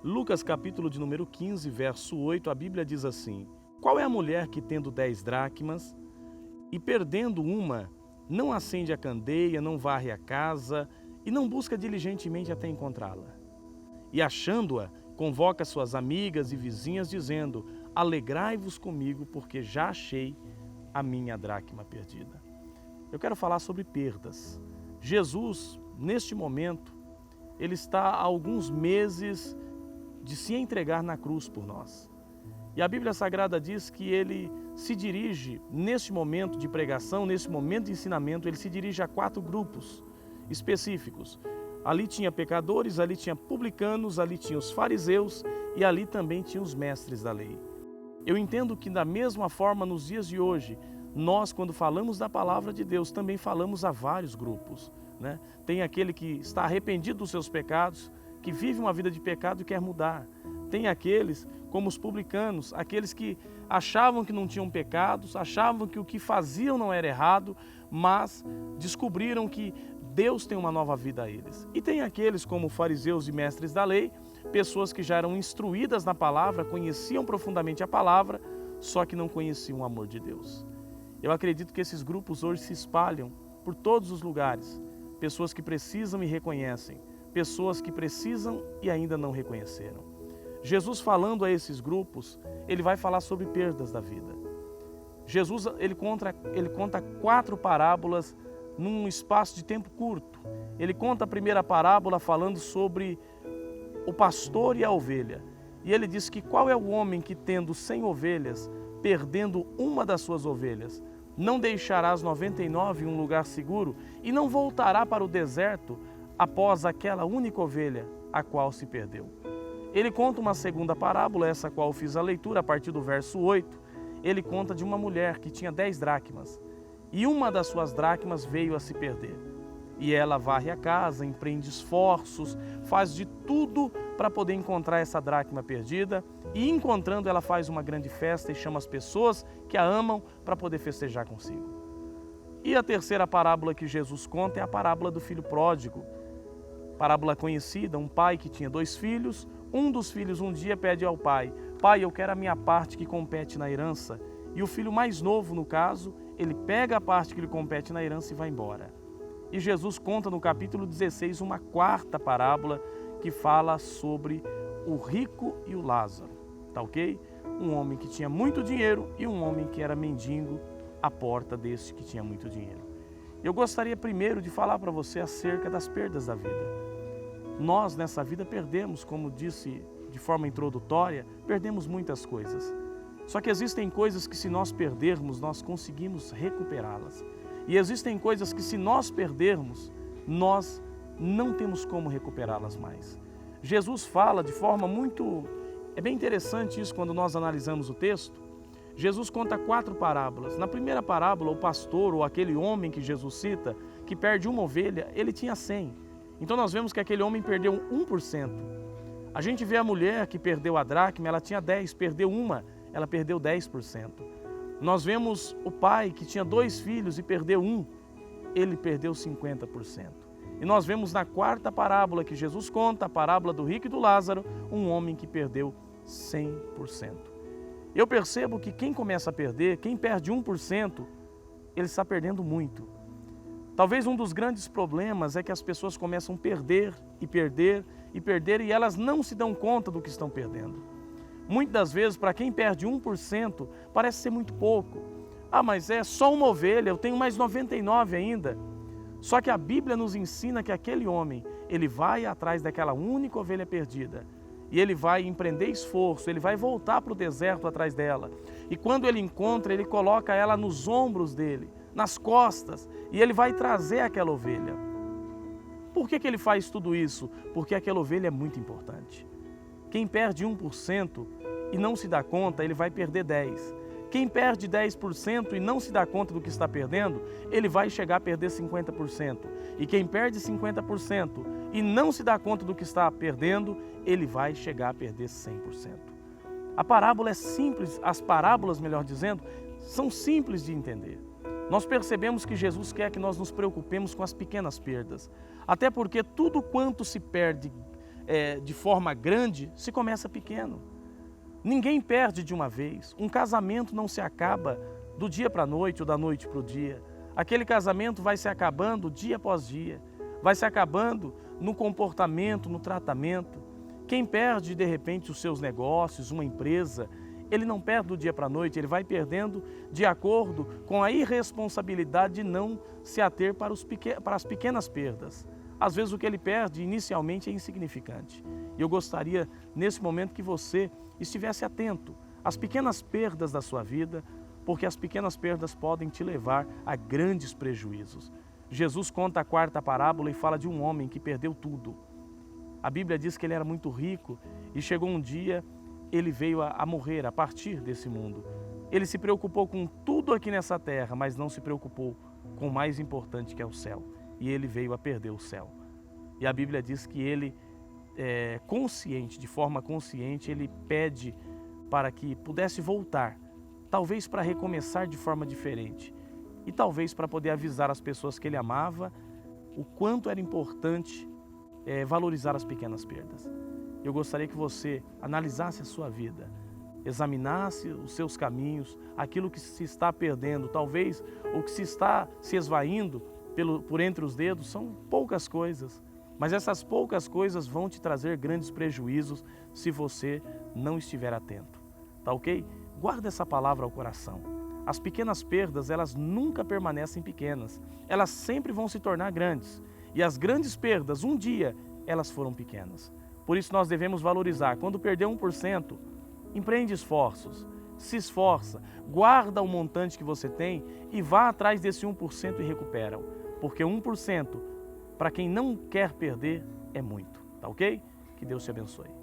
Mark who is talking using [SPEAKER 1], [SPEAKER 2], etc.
[SPEAKER 1] Lucas capítulo de número 15, verso 8, a Bíblia diz assim: Qual é a mulher que tendo 10 dracmas e perdendo uma, não acende a candeia, não varre a casa e não busca diligentemente até encontrá-la? E achando-a, convoca suas amigas e vizinhas dizendo: Alegrai-vos comigo, porque já achei a minha dracma perdida. Eu quero falar sobre perdas. Jesus, neste momento, ele está há alguns meses de se entregar na cruz por nós. E a Bíblia Sagrada diz que ele se dirige, neste momento de pregação, nesse momento de ensinamento, ele se dirige a 4 grupos específicos. Ali tinha pecadores, ali tinha publicanos, ali tinha os fariseus e ali também tinha os mestres da lei. Eu entendo que da mesma forma nos dias de hoje, nós quando falamos da palavra de Deus também falamos a vários grupos, né? Tem aquele que está arrependido dos seus pecados, que vive uma vida de pecado e quer mudar. Tem aqueles, como os publicanos, aqueles que achavam que não tinham pecados, achavam que o que faziam não era errado, mas descobriram que Deus tem uma nova vida a eles. E tem aqueles como fariseus e mestres da lei, pessoas que já eram instruídas na palavra, conheciam profundamente a palavra, só que não conheciam o amor de Deus. Eu acredito que esses grupos hoje se espalham por todos os lugares. Pessoas que precisam e reconhecem, pessoas que precisam e ainda não reconheceram. Jesus, falando a esses grupos, ele vai falar sobre perdas da vida. Jesus ele conta 4 parábolas num espaço de tempo curto. Ele conta a primeira parábola falando sobre o pastor e a ovelha. E ele diz que qual é o homem que, tendo 100 ovelhas, perdendo uma das suas ovelhas, não deixará as 99 em um lugar seguro e não voltará para o deserto após aquela única ovelha a qual se perdeu. Ele conta uma segunda parábola, essa qual eu fiz a leitura a partir do verso 8. Ele conta de uma mulher que tinha 10 dracmas e uma das suas dracmas veio a se perder. E ela varre a casa, empreende esforços, faz de tudo para poder encontrar essa dracma perdida e encontrando ela faz uma grande festa e chama as pessoas que a amam para poder festejar consigo. E a terceira parábola que Jesus conta é a parábola do filho pródigo. Parábola conhecida, um pai que tinha 2 filhos, um dos filhos um dia pede ao pai: Pai, eu quero a minha parte que compete na herança. E o filho mais novo, no caso, ele pega a parte que lhe compete na herança e vai embora. E Jesus conta no capítulo 16 uma 4ª parábola que fala sobre o rico e o Lázaro, tá ok? Um homem que tinha muito dinheiro e um homem que era mendigo à porta desse que tinha muito dinheiro. Eu gostaria primeiro de falar para você acerca das perdas da vida. Nós nessa vida perdemos, como disse de forma introdutória, perdemos muitas coisas. Só que existem coisas que se nós perdermos, nós conseguimos recuperá-las. E existem coisas que se nós perdermos, nós não temos como recuperá-las mais. Jesus fala de forma muito... É bem interessante isso quando nós analisamos o texto. Jesus conta 4 parábolas. Na primeira parábola, o pastor ou aquele homem que Jesus cita, que perde uma ovelha, ele tinha 100. Então nós vemos que aquele homem perdeu 1%. A gente vê a mulher que perdeu a dracma, ela tinha 10, perdeu uma, ela perdeu 10%. Nós vemos o pai que tinha 2 filhos e perdeu um, ele perdeu 50%. E nós vemos na 4ª parábola que Jesus conta, a parábola do rico e do Lázaro, um homem que perdeu 100%. Eu percebo que quem começa a perder, quem perde 1%, ele está perdendo muito. Talvez um dos grandes problemas é que as pessoas começam a perder e perder e perder e elas não se dão conta do que estão perdendo. Muitas das vezes, para quem perde 1%, parece ser muito pouco. Ah, mas é só uma ovelha, eu tenho mais 99 ainda. Só que a Bíblia nos ensina que aquele homem, ele vai atrás daquela única ovelha perdida. E ele vai empreender esforço, ele vai voltar para o deserto atrás dela. E quando ele encontra, ele coloca ela nos ombros dele, nas costas, e ele vai trazer aquela ovelha. Por que ele faz tudo isso? Porque aquela ovelha é muito importante. Quem perde 1% e não se dá conta, ele vai perder 10%. Quem perde 10% e não se dá conta do que está perdendo, ele vai chegar a perder 50%. E quem perde 50% e não se dá conta do que está perdendo, ele vai chegar a perder 100%. A parábola é simples, as parábolas, melhor dizendo, são simples de entender. Nós percebemos que Jesus quer que nós nos preocupemos com as pequenas perdas. Até porque tudo quanto se perde de forma grande, se começa pequeno. Ninguém perde de uma vez. Um casamento não se acaba do dia para a noite ou da noite para o dia. Aquele casamento vai se acabando dia após dia. Vai se acabando no comportamento, no tratamento. Quem perde, de repente, os seus negócios, uma empresa, ele não perde do dia para a noite, ele vai perdendo de acordo com a irresponsabilidade de não se ater para as pequenas perdas. Às vezes o que ele perde inicialmente é insignificante. E eu gostaria, nesse momento, que você estivesse atento às pequenas perdas da sua vida, porque as pequenas perdas podem te levar a grandes prejuízos. Jesus conta a quarta parábola e fala de um homem que perdeu tudo. A Bíblia diz que ele era muito rico e chegou um dia, ele veio a morrer, a partir desse mundo. Ele se preocupou com tudo aqui nessa terra, mas não se preocupou com o mais importante, que é o céu. E ele veio a perder o céu. E a Bíblia diz que ele, de forma consciente, ele pede para que pudesse voltar, talvez para recomeçar de forma diferente. E talvez para poder avisar as pessoas que ele amava o quanto era importante valorizar as pequenas perdas. Eu gostaria que você analisasse a sua vida, examinasse os seus caminhos, aquilo que se está perdendo, talvez o que se está se esvaindo por entre os dedos, são poucas coisas. Mas essas poucas coisas vão te trazer grandes prejuízos se você não estiver atento. Tá ok? Guarda essa palavra ao coração. As pequenas perdas, elas nunca permanecem pequenas. Elas sempre vão se tornar grandes. E as grandes perdas, um dia, elas foram pequenas. Por isso nós devemos valorizar. Quando perder 1%, empreende esforços, se esforça, guarda o montante que você tem e vá atrás desse 1% e recupera-o. Porque 1%, para quem não quer perder, é muito. Tá ok? Que Deus te abençoe.